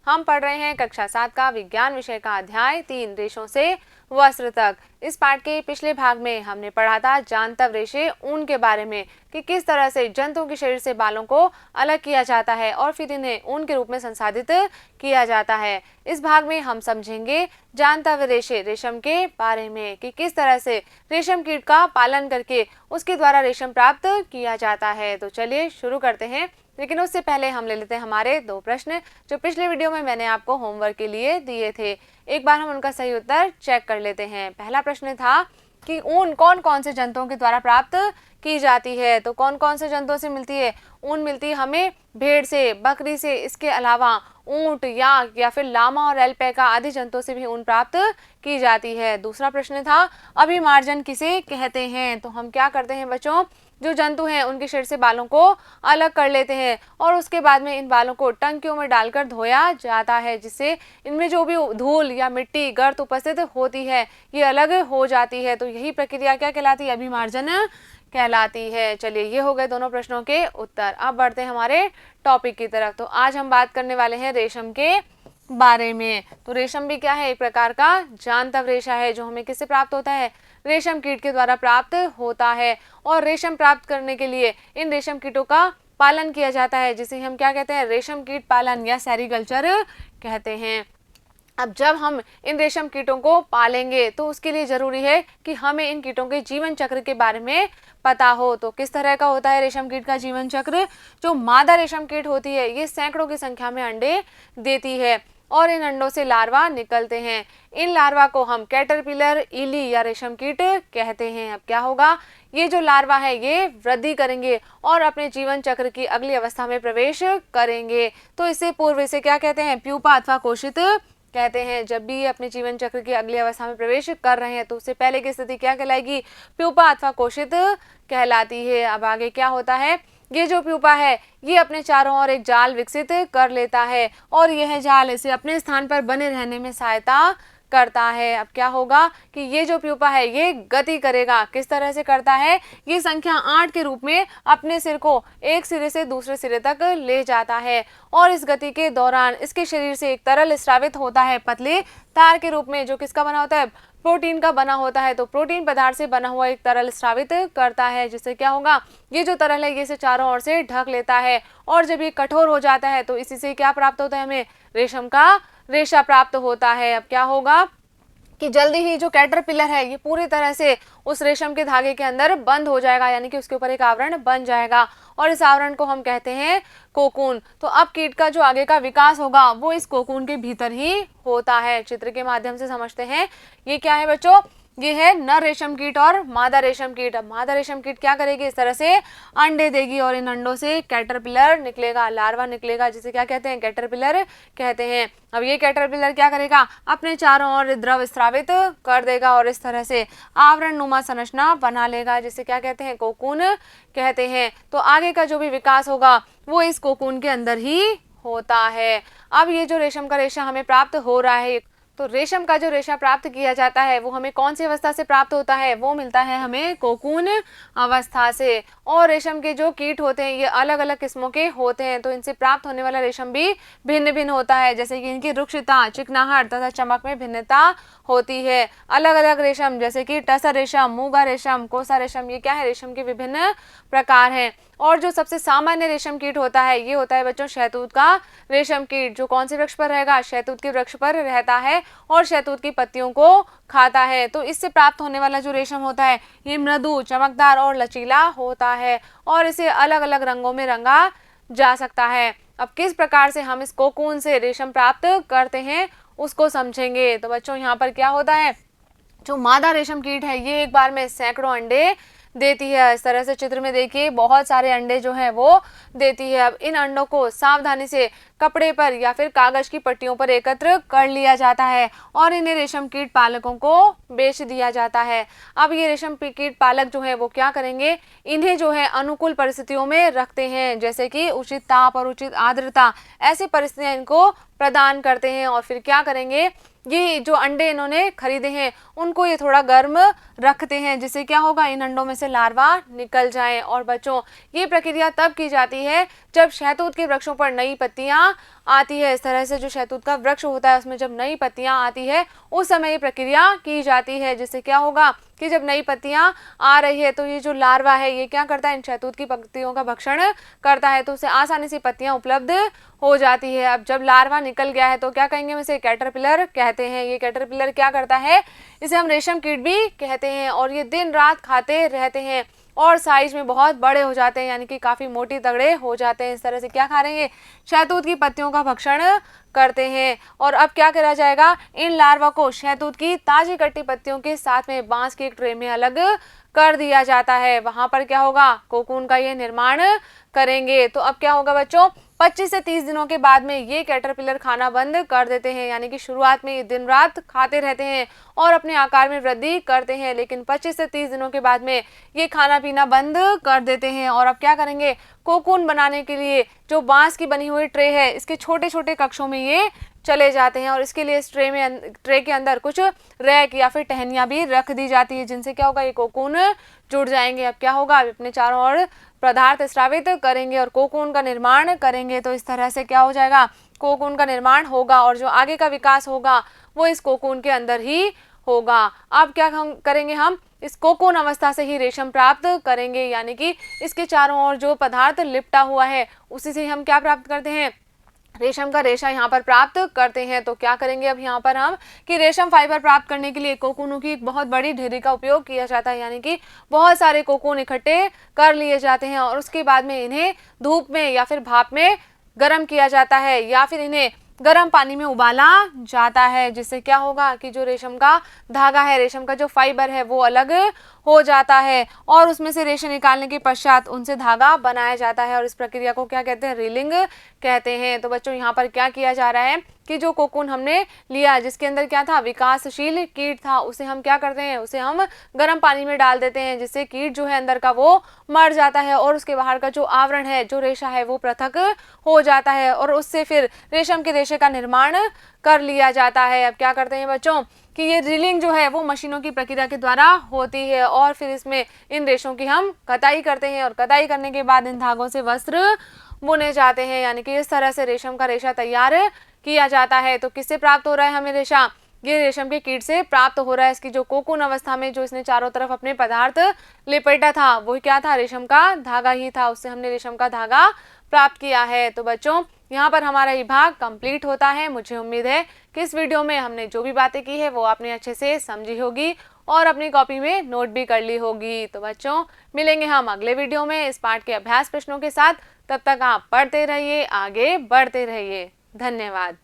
हम पढ़ रहे हैं कक्षा 7 का विज्ञान विषय का अध्याय 3 रेशों से वस्त्र तक। इस पाठ के पिछले भाग में हमने पढ़ा था जांतव रेशे ऊन के बारे में कि किस तरह से जंतुओं के शरीर से बालों को अलग किया जाता है और फिर इन्हें ऊन के रूप में संसाधित किया जाता है। इस भाग में हम समझेंगे जांतव रेशे रेशम के बारे में कि किस तरह से रेशम कीट का पालन करके उसके द्वारा रेशम प्राप्त किया जाता है। तो चलिए शुरू करते हैं, लेकिन उससे पहले हम ले लेते हैं हमारे 2 प्रश्न जो पिछले वीडियो में मैंने आपको होमवर्क के लिए दिए थे। एक बार हम उनका सही उत्तर चेक कर लेते हैं। पहला प्रश्न था कि ऊन कौन कौन से जंतुओं के द्वारा प्राप्त की जाती है। तो कौन कौन से जंतुओं से मिलती है? ऊन मिलती है हमें भेड़ से, बकरी से, इसके अलावा ऊंट, याक या फिर लामा और एल्पैका आदि जंतुओं से भी ऊन प्राप्त की जाती है। दूसरा प्रश्न था अभिमार्जन किसे कहते हैं। तो हम क्या करते हैं बच्चों, जो जंतु हैं उनके शरीर से बालों को अलग कर लेते हैं और उसके बाद में इन बालों को टंकियों में डालकर धोया जाता है, जिससे इनमें जो भी धूल या मिट्टी गर्त उपस्थित होती है ये अलग हो जाती है। तो यही प्रक्रिया क्या कहलाती है? अभिमार्जन कहलाती है। चलिए ये हो गए दोनों प्रश्नों के उत्तर। अब बढ़ते हैं हमारे टॉपिक की तरफ। तो आज हम बात करने वाले हैं रेशम के बारे में। तो रेशम भी क्या है? एक प्रकार का जांतव रेशा है जो हमें किससे प्राप्त होता है? रेशम कीट के द्वारा प्राप्त होता है। और रेशम प्राप्त करने के लिए इन रेशम कीटों का पालन किया जाता है, जिसे हम क्या कहते हैं? रेशम कीट पालन या सेरीकल्चर कहते हैं। अब जब हम इन रेशम कीटों को पालेंगे तो उसके लिए जरूरी है कि हमें इन कीटों के जीवन चक्र के बारे में पता हो। तो किस तरह का होता है रेशम कीट का जीवन चक्र? जो मादा रेशम कीट होती है ये सैकड़ों की संख्या में अंडे देती है और इन अंडों से लार्वा निकलते हैं। इन लार्वा को हम कैटरपिलर, इली या रेशम कीट कहते हैं। अब क्या होगा, ये जो लार्वा है ये वृद्धि करेंगे और अपने जीवन चक्र की अगली अवस्था में प्रवेश करेंगे। तो इससे पूर्व इसे क्या कहते हैं? प्यूपा अथवा कोशित कहते हैं। जब भी ये अपने जीवन चक्र की अगली अवस्था में प्रवेश कर रहे हैं तो उससे पहले की स्थिति क्या कहलाएगी? प्यूपा अथवा कोशित कहलाती है। अब आगे क्या होता है, ये जो प्यूपा है ये अपने चारों ओर एक जाल विकसित कर लेता है और यह जाल इसे अपने स्थान पर बने रहने में सहायता करता है। अब क्या होगा कि ये जो प्यूपा है ये गति करेगा। किस तरह से करता है? ये संख्या 8 के रूप में अपने सिर को एक सिरे से दूसरे सिरे तक ले जाता है और इस गति के दौरान इसके शरीर से एक तरल स्रावित होता है पतले तार के रूप में, जो किसका बना होता है? प्रोटीन का बना होता है। तो प्रोटीन पदार्थ से बना हुआ एक तरल स्रावित करता है, जिससे क्या होगा, ये जो तरल है ये इसे चारों ओर से ढक लेता है और जब ये कठोर हो जाता है तो इसी से क्या प्राप्त होता है? हमें रेशम का रेशा प्राप्त होता है। अब क्या होगा कि जल्दी ही जो कैटरपिलर है ये पूरी तरह से उस रेशम के धागे के अंदर बंद हो जाएगा, यानी कि उसके ऊपर एक आवरण बन जाएगा और इस आवरण को हम कहते हैं कोकून। तो अब कीट का जो आगे का विकास होगा वो इस कोकून के भीतर ही होता है। चित्र के माध्यम से समझते हैं। ये क्या है बच्चों? ये है नर रेशम कीट और मादा रेशम कीट। अब मादा रेशम कीट क्या करेगी? इस तरह से अंडे देगी और इन अंडों से कैटरपिलर निकलेगा, लार्वा निकलेगा, जिसे क्या कहते हैं? कैटरपिलर कहते हैं। अब ये कैटरपिलर क्या करेगा? अपने चारों ओर द्रव स्रावित कर देगा और इस तरह से आवरण नुमा संरचना बना लेगा, जिसे क्या कहते हैं? कोकून कहते हैं। तो आगे का जो भी विकास होगा वो इस कोकून के अंदर ही होता है। अब ये जो रेशम का रेशा हमें प्राप्त हो रहा है, तो रेशम का जो रेशा प्राप्त किया जाता है वो हमें कौन सी अवस्था से प्राप्त होता है? वो मिलता है हमें कोकून अवस्था से। और रेशम के जो कीट होते हैं ये अलग अलग किस्मों के होते हैं, तो इनसे प्राप्त होने वाला रेशम भी भिन्न भिन्न होता है, जैसे कि इनकी रुक्षता, चिकनाहट तथा चमक में भिन्नता होती है। अलग अलग रेशम जैसे कि टसर रेशम, मूंगा रेशम, कोसा रेशम, ये क्या है? रेशम के विभिन्न प्रकार हैं। और जो सबसे सामान्य रेशम कीट होता है ये होता है बच्चों शहतूत का रेशम कीट, जो कौन से वृक्ष पर रहेगा? शहतूत के वृक्ष पर रहता है और शहतूत की पत्तियों को खाता है। तो इससे प्राप्त होने वाला जो रेशम होता है ये मृदु, चमकदार और लचीला होता है और इसे अलग अलग रंगों में रंगा जा सकता है। अब किस प्रकार से हम इस कोकून से रेशम प्राप्त करते हैं उसको समझेंगे। तो बच्चों यहाँ पर क्या होता है, जो मादा रेशम कीट है ये एक बार में सैकड़ों अंडे देती है। इस तरह से चित्र में देखिए बहुत सारे अंडे जो हैं वो देती है। अब इन अंडों को सावधानी से कपड़े पर या फिर कागज की पट्टियों पर एकत्र कर लिया जाता है और इन्हें रेशम कीट पालकों को बेच दिया जाता है। अब ये रेशम कीट पालक जो है वो क्या करेंगे, इन्हें जो है अनुकूल परिस्थितियों में रखते हैं, जैसे कि उचित ताप और उचित आर्द्रता, ऐसी परिस्थितियां इनको प्रदान करते हैं और फिर क्या करेंगे, ये जो अंडे इन्होंने खरीदे हैं उनको ये थोड़ा गर्म रखते हैं, जिससे क्या होगा, इन अंडों में से लार्वा निकल जाए। और बच्चों, ये प्रक्रिया तब की जाती है जब शहतूत के वृक्षों पर नई पत्तियां आती है। इस तरह से जो शहतूत का वृक्ष होता है उसमें जब नई पत्तियां आती है उस समय ये प्रक्रिया की जाती है, जिससे क्या होगा कि जब नई पत्तियां आ रही है तो ये जो लार्वा है ये क्या करता है, इन शहतूत की पत्तियों का भक्षण करता है, तो उसे आसानी से पत्तियां उपलब्ध हो जाती है। अब जब लार्वा निकल गया है तो क्या कहेंगे, इसे कैटरपिलर कहते हैं। ये कैटरपिलर क्या करता है, इसे हम रेशम कीट भी कहते हैं। और ये दिन रात खाते रहते हैं और साइज में बहुत बड़े हो जाते हैं, यानी कि काफ़ी मोटी तगड़े हो जाते हैं। इस तरह से क्या खा रहे हैं, शहतूत की पत्तियों का भक्षण करते हैं। और अब क्या करा जाएगा, इन लार्वा को शहतूत की ताजी कटी पत्तियों के साथ में बांस की एक ट्रे में अलग कर दिया जाता है। वहां पर क्या होगा, कोकून का ये निर्माण करेंगे। तो अब क्या होगा बच्चों, 25 से 30 दिनों के बाद में ये कैटरपिलर खाना बंद कर देते हैं, यानी कि शुरुआत में ये दिन रात खाते रहते हैं और अपने आकार में वृद्धि करते हैं, लेकिन 25 से 30 दिनों के बाद में ये खाना पीना बंद कर देते हैं। और अब क्या करेंगे, कोकून बनाने के लिए जो बांस की बनी हुई ट्रे है इसके छोटे छोटे कक्षों में ये चले जाते हैं, और इसके लिए इस ट्रे के अंदर कुछ रैक या फिर टहनियाँ भी रख दी जाती है, जिनसे क्या होगा, ये कोकून जुड़ जाएंगे। अब क्या होगा, अपने चारों ओर पदार्थ स्रावित करेंगे और कोकून का निर्माण करेंगे। तो इस तरह से क्या हो जाएगा, कोकून का निर्माण होगा और जो आगे का विकास होगा वो इस कोकून के अंदर ही होगा। अब क्या हम करेंगे, हम इस कोकून अवस्था से ही रेशम प्राप्त करेंगे, यानी कि इसके चारों ओर जो पदार्थ लिपटा हुआ है उसी से हम क्या प्राप्त करते हैं, रेशम का रेशा यहाँ पर प्राप्त करते हैं। तो क्या करेंगे अब यहाँ पर हम कि रेशम फाइबर प्राप्त करने के लिए कोकूनों की एक बहुत बड़ी ढेरी का उपयोग किया जाता है, यानी कि बहुत सारे कोकून इकट्ठे कर लिए जाते हैं और उसके बाद में इन्हें धूप में या फिर भाप में गर्म किया जाता है या फिर इन्हें गर्म पानी में उबाला जाता है, जिससे क्या होगा कि जो रेशम का धागा है, रेशम का जो फाइबर है वो अलग हो जाता है और उसमें से रेशे निकालने के पश्चात उनसे धागा बनाया जाता है और इस प्रक्रिया को क्या कहते हैं, रीलिंग कहते हैं। तो बच्चों, यहाँ पर क्या किया जा रहा है कि जो कोकून हमने लिया जिसके अंदर क्या था, विकासशील कीट था, उसे हम क्या करते हैं, उसे हम गर्म पानी में डाल देते हैं, जिससे कीट जो है अंदर का वो मर जाता है और उसके बाहर का जो आवरण है, जो रेशा है, वो पृथक हो जाता है और उससे फिर रेशम के रेशे का निर्माण कर लिया जाता है। अब क्या करते हैं बच्चों कि ये रीलिंग जो है वो मशीनों की प्रक्रिया के द्वारा होती है और फिर इसमें इन रेशों की हम कताई करते हैं और कताई करने के बाद इन धागों से वस्त्र बुने जाते हैं, यानी कि इस तरह से रेशम का रेशा तैयार किया जाता है। तो किससे प्राप्त हो रहा है हमें रेशा, ये रेशम के कीट से प्राप्त हो रहा है। इसकी जो कोकून अवस्था में जो इसने चारों तरफ अपने पदार्थ लिपेटा था वो क्या था, रेशम का धागा ही था, उससे हमने रेशम का धागा प्राप्त किया है। तो बच्चों, यहाँ पर हमारा ये भाग कंप्लीट होता है। मुझे उम्मीद है कि इस वीडियो में हमने जो भी बातें की है वो आपने अच्छे से समझी होगी और अपनी कॉपी में नोट भी कर ली होगी। तो बच्चों, मिलेंगे हम अगले वीडियो में इस पाठ के अभ्यास प्रश्नों के साथ। तब तक आप पढ़ते रहिए, आगे बढ़ते रहिए। धन्यवाद।